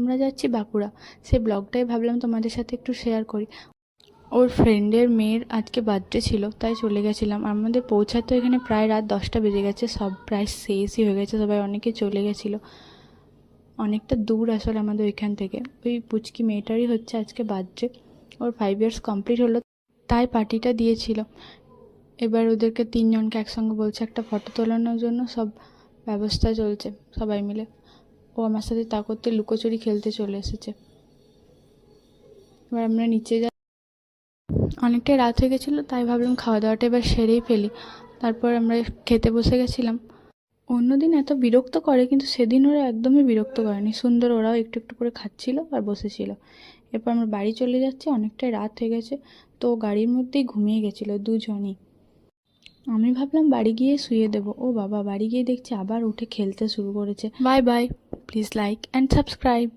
আমরা যাচ্ছি বাঁকুড়া, সেই ব্লগটাই ভাবলাম তোমাদের সাথে একটু শেয়ার করি। ওর ফ্রেন্ডের মেয়ের আজকে বার্থডে ছিল, তাই চলে গেছিলাম। আমাদের পৌঁছাতে এখানে প্রায় রাত 10টা বেজে গেছে, সব প্রায় শেষই হয়ে গেছে, সবাই অনেকে চলে গেছিলো। অনেকটা দূর আসলে আমাদের ওইখান থেকে। ওই পুচকি মেয়েটারই হচ্ছে আজকে বার্থডে, ওর 5 ইয়ার্স কমপ্লিট হলো, তাই পার্টিটা দিয়েছিল। এবার ওদেরকে 3জনকে একসঙ্গে বলছে একটা ফটো তোলানোর জন্য, সব ব্যবস্থা চলছে সবাই মিলে। ও আমার সাথে তা করতে লুকোচুরি খেলতে চলে এসেছে। এবার আমরা নিচে যাই, অনেকটাই রাত হয়ে গেছিলো, তাই ভাবলাম খাওয়া দাওয়াটা এবার সেরেই ফেলি। তারপর আমরা খেতে বসে গেছিলাম। অন্যদিন এত বিরক্ত করে, কিন্তু সেদিন ওরা একদমই বিরক্ত করেনি, সুন্দর ওরাও একটু একটু করে খাচ্ছিল আর বসেছিল। এরপর আমরা বাড়ি চলে যাচ্ছি, অনেকটাই রাত হয়ে গেছে, তো গাড়ির মধ্যেই ঘুমিয়ে গেছিলো দুজনই। আমি ভাবলাম বাড়ি গিয়ে শুয়ে দেবো, ও বাবা বাড়ি গিয়ে দেখছি আবার উঠে খেলতে শুরু করেছে। Bye bye, please like and subscribe.